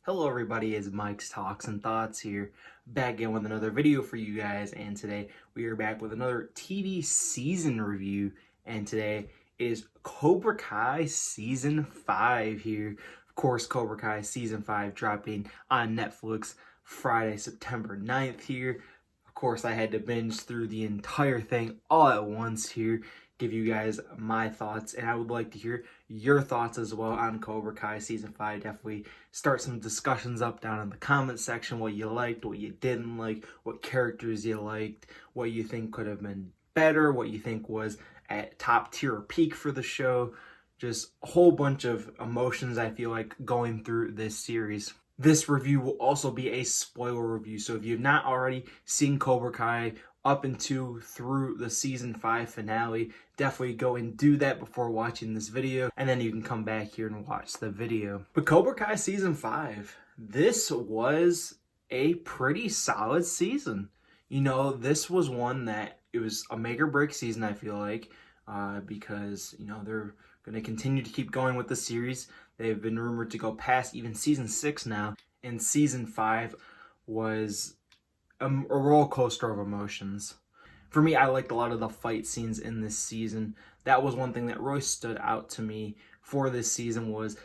Hello everybody, it's Mike's Talks and Thoughts here, back again with another video for you guys, and today we are back with another TV season review, and today is Cobra Kai Season 5 here. Of course, Cobra Kai Season 5 dropping on Netflix Friday, September 9th here. Of course, I had to binge through the entire thing all at once here, give you guys my thoughts, and I would like to hear your thoughts as well on Cobra Kai Season 5. Definitely start some discussions up down in the comment section, what you liked, what you didn't like, what characters you liked, what you think could have been better, what you think was at top tier or peak for the show. Just a whole bunch of emotions I feel like going through this series. This review will also be a spoiler review, so if you've not already seen Cobra Kai up into through the season 5 finale, definitely go and do that before watching this video, and then you can come back here and watch the video. But Cobra Kai season 5, this was a pretty solid season. You know, this was one that it was a make or break season, I feel like, because, you know, they're going to continue to keep going with the series. They've been rumored to go past even season 6 now, and season 5 was a roller coaster of emotions. For me, I liked a lot of the fight scenes in this season. That was one thing that really stood out to me for this season, was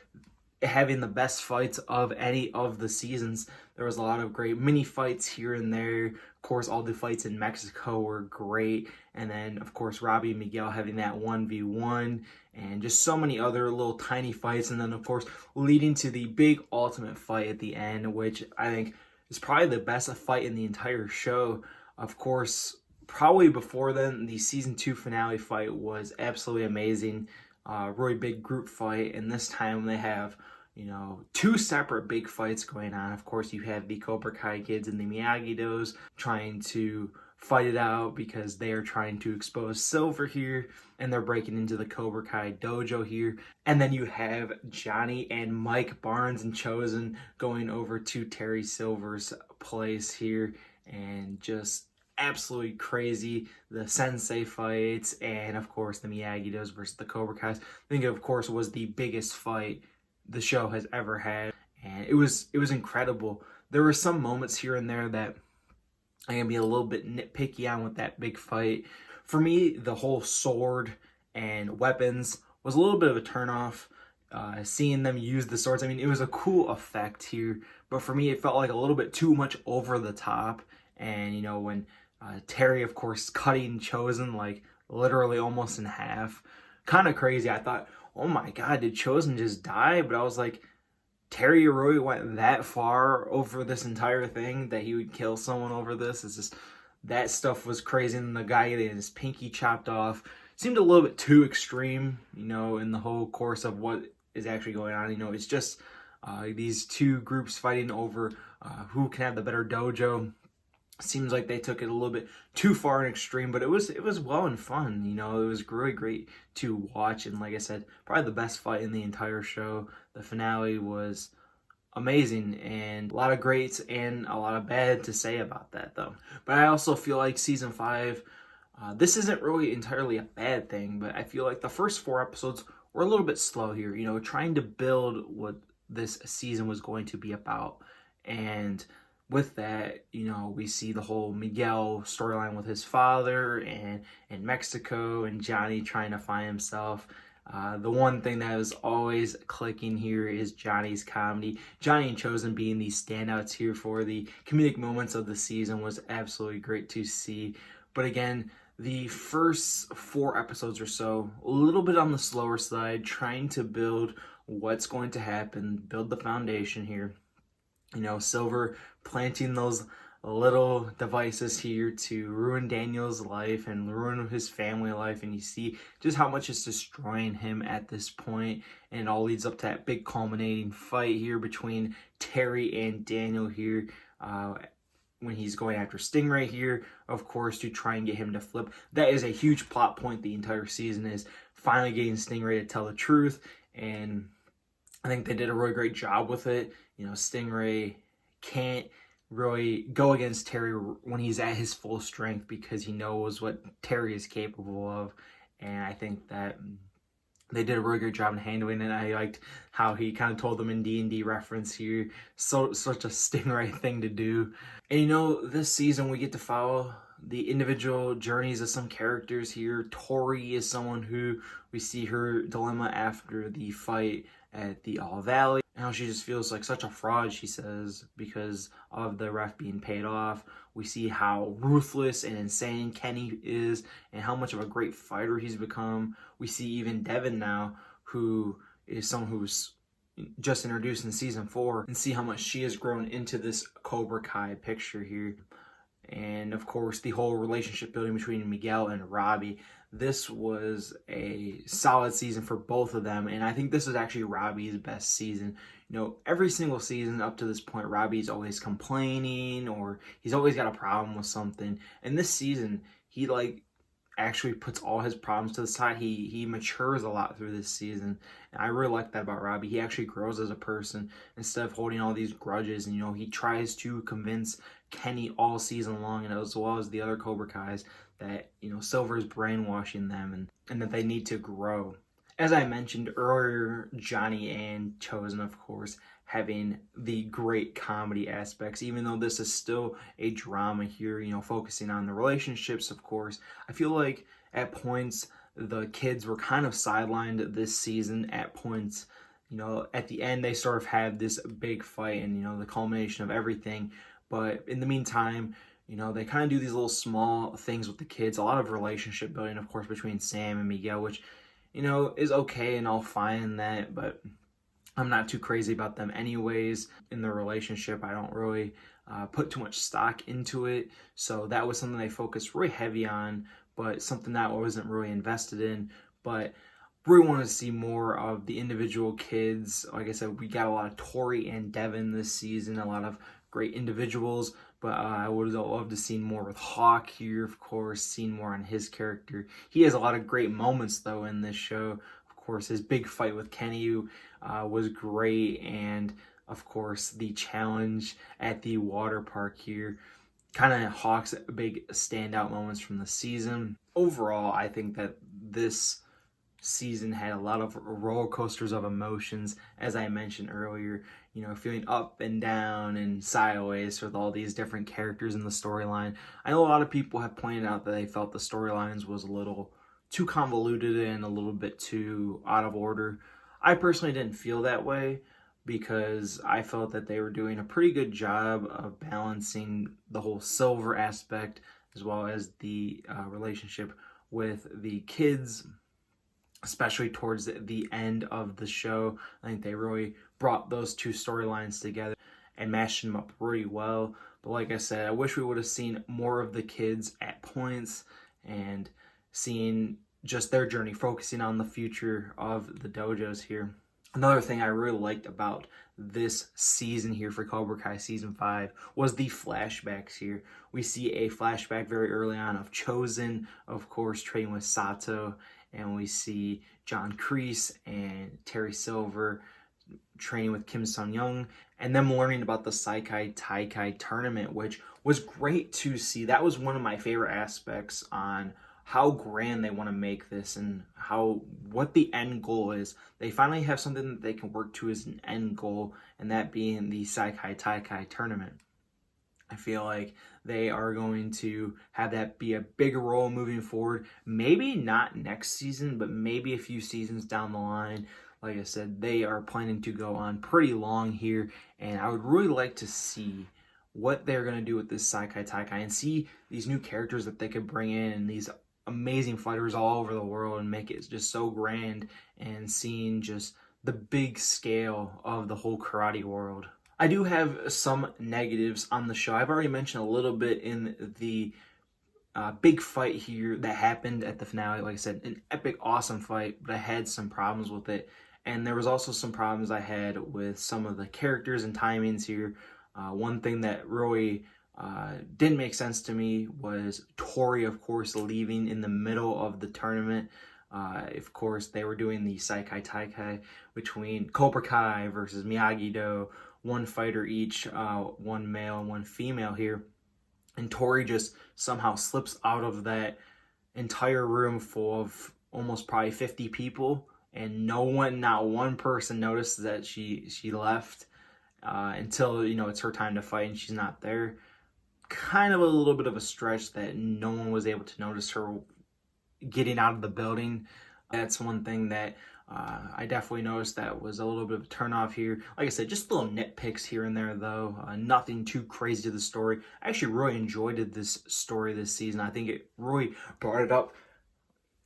having the best fights of any of the seasons. There was a lot of great mini fights here and there. Of course, all the fights in Mexico were great. And then, of course, Robbie and Miguel having that 1v1 and just so many other little tiny fights. And then, of course, leading to the big ultimate fight at the end, which I think is probably the best fight in the entire show. Of course, probably before then, the season 2 finale fight was absolutely amazing. Really big group fight, and this time they have, you know, 2 separate big fights going on. Of course, you have the Cobra Kai kids and the Miyagi-Dos trying to fight it out because they are trying to expose Silver here, and they're breaking into the Cobra Kai dojo here. And then you have Johnny and Mike Barnes and Chosen going over to Terry Silver's place here, and just absolutely crazy. The Sensei fights, and of course the Miyagi-Dos versus the Cobra Kais, I think, of course, was the biggest fight the show has ever had, and it was incredible. There were some moments here and there that I'm gonna be a little bit nitpicky on with that big fight. For me, the whole sword and weapons was a little bit of a turnoff. Seeing them use the swords, I mean, it was a cool effect here, but for me, it felt like a little bit too much over the top. And, you know, when Terry, of course, cutting Chosen like literally almost in half, kind of crazy. I thought, oh my god, did Chosen just die? But I was like, Terry really went that far over this entire thing that he would kill someone over this. It's just, that stuff was crazy. And the guy getting his pinky chopped off seemed a little bit too extreme, you know, in the whole course of what is actually going on. You know, it's just these 2 groups fighting over who can have the better dojo. Seems like they took it a little bit too far and extreme, but it was well and fun. You know, it was really great to watch, and like I said, probably the best fight in the entire show. The finale was amazing, and a lot of greats and a lot of bad to say about that, though. But I also feel like season 5, this isn't really entirely a bad thing, but I feel like the first 4 episodes were a little bit slow here, you know, trying to build what this season was going to be about. And with that, you know, we see the whole Miguel storyline with his father and in Mexico, and Johnny trying to find himself. The one thing that was always clicking here is Johnny's comedy. Johnny and Chosen being the standouts here for the comedic moments of the season was absolutely great to see. But again, the first 4 episodes or so, a little bit on the slower side, trying to build what's going to happen, build the foundation here. You know, Silver planting those little devices here to ruin Daniel's life and ruin his family life, and you see just how much it's destroying him at this point, and it all leads up to that big culminating fight here between Terry and Daniel here, when he's going after Stingray here, of course, to try and get him to flip. That is a huge plot point the entire season, is finally getting Stingray to tell the truth, and I think they did a really great job with it. You know, Stingray can't really go against Terry when he's at his full strength because he knows what Terry is capable of. And I think that they did a really good job in handling it. I liked how he kind of told them in D&D reference here. Such a Stingray thing to do. And you know, this season we get to follow the individual journeys of some characters here. Tori is someone who we see her dilemma after the fight at the All Valley. And how she just feels like such a fraud, she says, because of the ref being paid off. We see how ruthless and insane Kenny is and how much of a great fighter he's become. We see even Devin now, who is someone who's just introduced in season 4, and see how much she has grown into this Cobra Kai picture here. And of course, the whole relationship building between Miguel and Robbie. This was a solid season for both of them, and I think this is actually Robbie's best season. You know, every single season up to this point, Robbie's always complaining, or he's always got a problem with something. And this season, he actually puts all his problems to the side. He matures a lot through this season, and I really like that about Robbie. He actually grows as a person instead of holding all these grudges. And you know, he tries to convince Kenny all season long, and as well as the other Cobra Kais, that you know Silver's brainwashing them, and that they need to grow. As I mentioned earlier, Johnny and Chosen, of course, having the great comedy aspects, even though this is still a drama here, you know, focusing on the relationships, of course. I feel like at points the kids were kind of sidelined this season. At points, you know, at the end they sort of had this big fight and, you know, the culmination of everything. But in the meantime, you know, they kind of do these little small things with the kids. A lot of relationship building, of course, between Sam and Miguel, which, you know, is okay and all fine in that, but I'm not too crazy about them anyways. In the relationship, I don't really put too much stock into it. So that was something they focused really heavy on, but something that I wasn't really invested in. But really wanted to see more of the individual kids. Like I said, we got a lot of Tori and Devin this season, a lot of great individuals, but I would have loved to see more with Hawk here, of course, seen more on his character. He has a lot of great moments, though, in this show. Of course, his big fight with Kenny was great, and, of course, the challenge at the water park here. Kind of Hawk's big standout moments from the season. Overall, I think that this season had a lot of roller coasters of emotions, as I mentioned earlier, you know, feeling up and down and sideways with all these different characters in the storyline. I know a lot of people have pointed out that they felt the storylines was a little too convoluted and a little bit too out of order. I personally didn't feel that way, because I felt that they were doing a pretty good job of balancing the whole Silver aspect as well as the relationship with the kids, especially towards the end of the show. I think they really brought those two storylines together and mashed them up really well. But like I said, I wish we would have seen more of the kids at points and seen just their journey, focusing on the future of the dojos here. Another thing I really liked about this season here for Cobra Kai Season 5 was the flashbacks here. We see a flashback very early on of Chosen, of course, training with Sato, and we see John Kreese and Terry Silver training with Kim Sung-young, and them learning about the Saikai Taikai tournament, which was great to see. That was one of my favorite aspects on how grand they want to make this and what the end goal is. They finally have something that they can work to as an end goal, and that being the Saikai Taikai tournament. I feel like they are going to have that be a bigger role moving forward. Maybe not next season, but maybe a few seasons down the line. Like I said, they are planning to go on pretty long here, and I would really like to see what they're going to do with this Saikai Taikai and see these new characters that they could bring in and these amazing fighters all over the world and make it just so grand, and seeing just the big scale of the whole karate world. I do have some negatives on the show. I've already mentioned a little bit in the big fight here that happened at the finale. Like I said, an epic, awesome fight, but I had some problems with it. And there was also some problems I had with some of the characters and timings here. One thing that really didn't make sense to me was Tori, of course, leaving in the middle of the tournament. Of course, they were doing the Saikai Taikai between Cobra Kai versus Miyagi-Do, one fighter each, one male and one female here. And Tori just somehow slips out of that entire room full of almost probably 50 people and not one person noticed that she left until, you know, it's her time to fight and she's not there. Kind of a little bit of a stretch that no one was able to notice her getting out of the building. That's one thing that I definitely noticed that was a little bit of a turnoff here. Like I said, just little nitpicks here and there, though. Nothing too crazy to the story. I actually really enjoyed this story this season. I think it really brought it up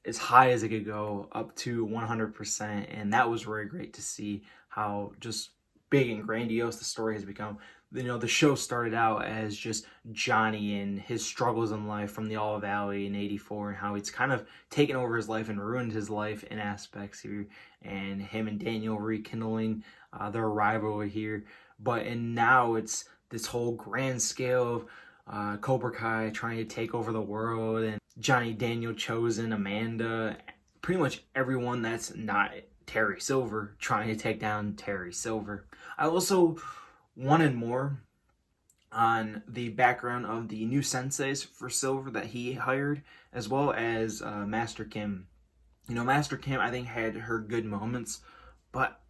as high as it could go, up to 100%. And that was really great to see how just big and grandiose the story has become. You know, the show started out as just Johnny and his struggles in life from the All Valley in '84, and how it's kind of taken over his life and ruined his life in aspects here, and him and Daniel rekindling their rivalry here. And now it's this whole grand scale of Cobra Kai trying to take over the world, and Johnny, Daniel, Chosen, Amanda, pretty much everyone that's not Terry Silver trying to take down Terry Silver. I also wanted more on the background of the new senseis for Silver that he hired, as well as Master Kim. You know, Master Kim, I think, had her good moments, but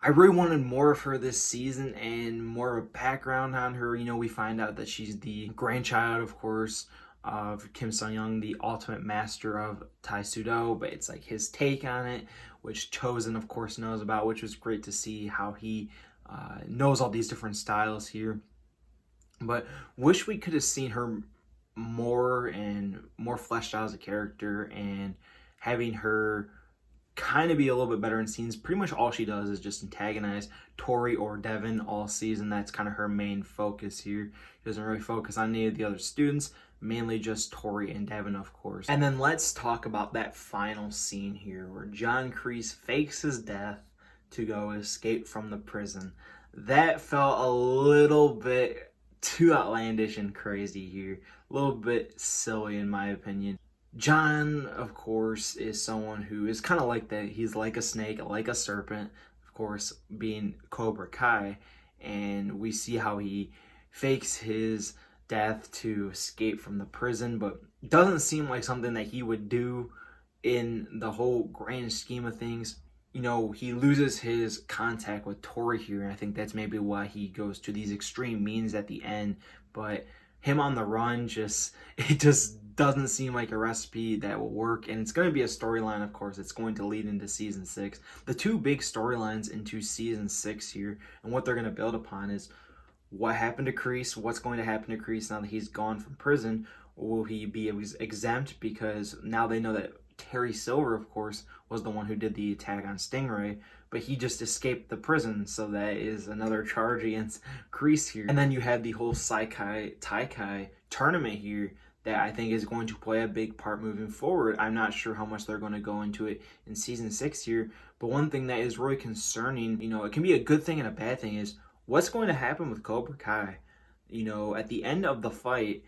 I really wanted more of her this season and more of a background on her. You know, we find out that she's the grandchild, of course, of Kim Sung-young, the ultimate master of Tai Sudo, but it's like his take on it, which Chosen, of course, knows about, which was great to see how he knows all these different styles here. But wish we could have seen her more and more fleshed out as a character, and having her kind of be a little bit better in scenes. Pretty much all she does is just antagonize Tori or Devin all season. That's kind of her main focus here. She doesn't really focus on any of the other students, mainly just Tori and Devin, of course. And then let's talk about that final scene here where John Kreese fakes his death to go escape from the prison. That felt a little bit too outlandish and crazy here. A little bit silly in my opinion. John, of course, is someone who is kind of like that. He's like a snake, like a serpent, of course, being Cobra Kai. And we see how he fakes his death to escape from the prison, but doesn't seem like something that he would do in the whole grand scheme of things. You know, he loses his contact with Tori here, and I think that's maybe why he goes to these extreme means at the end. But him on the run, it just doesn't seem like a recipe that will work. And it's going to be a storyline, of course. It's going to lead into season 6. The two big storylines into season 6 here, and what they're going to build upon, is what happened to Kreese, what's going to happen to Kreese now that he's gone from prison. Will he be exempt, because now they know that Terry Silver, of course, was the one who did the attack on Stingray, but he just escaped the prison, so that is another charge against Kreese here. And then you have the whole Saikai Taikai tournament here that I think is going to play a big part moving forward. I'm not sure how much they're going to go into it in season 6 here, but one thing that is really concerning, you know, it can be a good thing and a bad thing, is what's going to happen with Cobra Kai. You know, at the end of the fight,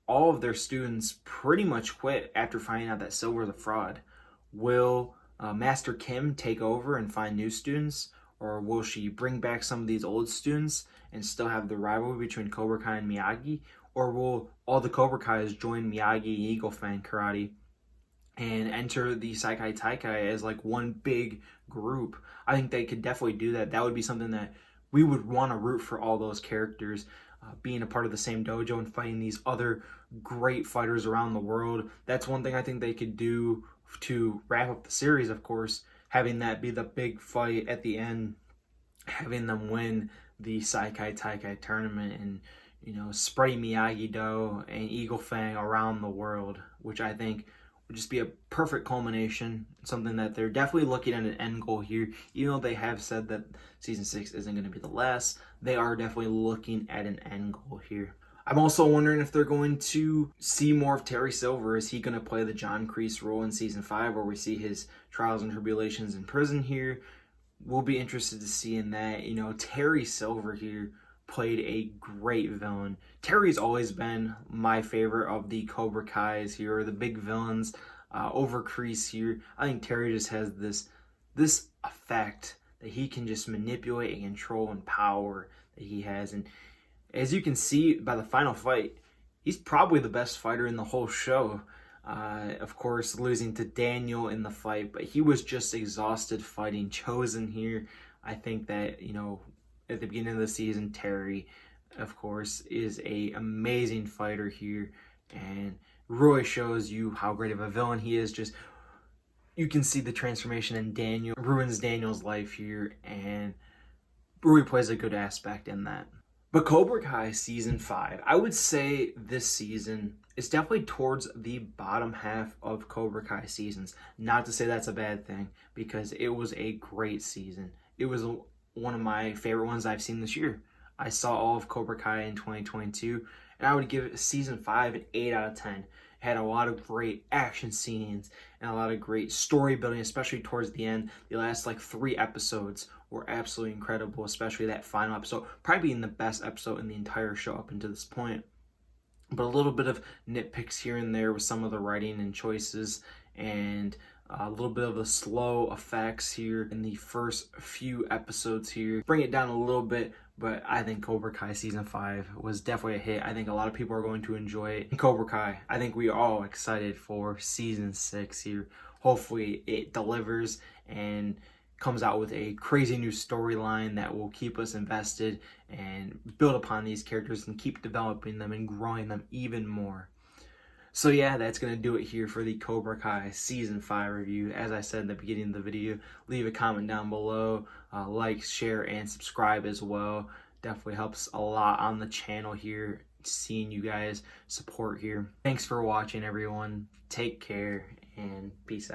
all of their students pretty much quit after finding out that Silver's a fraud. Will Master Kim take over and find new students, or will she bring back some of these old students and still have the rivalry between Cobra Kai and Miyagi? Or will all the Cobra Kais join Miyagi and Eagle Fang Karate and enter the Saikai Taikai as like one big group? I think they could definitely do that. That would be something that we would want to root for, all those characters being a part of the same dojo and fighting these other great fighters around the world. That's one thing I think they could do to wrap up the series, of course, having that be the big fight at the end, having them win the Saikai Taikai tournament, and, you know, spreading Miyagi-Do and Eagle Fang around the world, which I think would just be a perfect culmination, something that they're definitely looking at an end goal here. Even though they have said that season 6 isn't going to be the last, they are definitely looking at an end goal here. I'm also wondering if they're going to see more of Terry Silver. Is he going to play the John Kreese role in season 5, where we see his trials and tribulations in prison here? We'll be interested to see in that. You know, Terry Silver here played a great villain. Terry's always been my favorite of the Cobra Kais here, or the big villains over Kreese here. I think Terry just has this effect that he can just manipulate and control, and power that he has. And as you can see by the final fight, he's probably the best fighter in the whole show. Of course, losing to Daniel in the fight, but he was just exhausted fighting Chosen here. I think that, you know, at the beginning of the season, Terry, of course, is a amazing fighter here, and Roy shows you how great of a villain he is. Just, you can see the transformation in Daniel, ruins Daniel's life here, and Roy plays a good aspect in that. But Cobra Kai Season 5, I would say this season is definitely towards the bottom half of Cobra Kai seasons. Not to say that's a bad thing, because it was a great season. It was one of my favorite ones I've seen this year. I saw all of Cobra Kai in 2022, and I would give Season 5 an 8 out of 10. It had a lot of great action scenes and a lot of great story building, especially towards the end. The last like 3 episodes were absolutely incredible, especially that final episode, probably being the best episode in the entire show up until this point. But a little bit of nitpicks here and there with some of the writing and choices, and a little bit of the slow effects here in the first few episodes here. Bring it down a little bit, but I think Cobra Kai Season 5 was definitely a hit. I think a lot of people are going to enjoy it. And Cobra Kai, I think we are all excited for Season 6 here. Hopefully it delivers and comes out with a crazy new storyline that will keep us invested and build upon these characters and keep developing them and growing them even more. So yeah, that's going to do it here for the Cobra Kai Season 5 review. As I said in the beginning of the video, leave a comment down below, like, share, and subscribe as well. Definitely helps a lot on the channel here, seeing you guys support here. Thanks for watching, everyone. Take care, and peace out.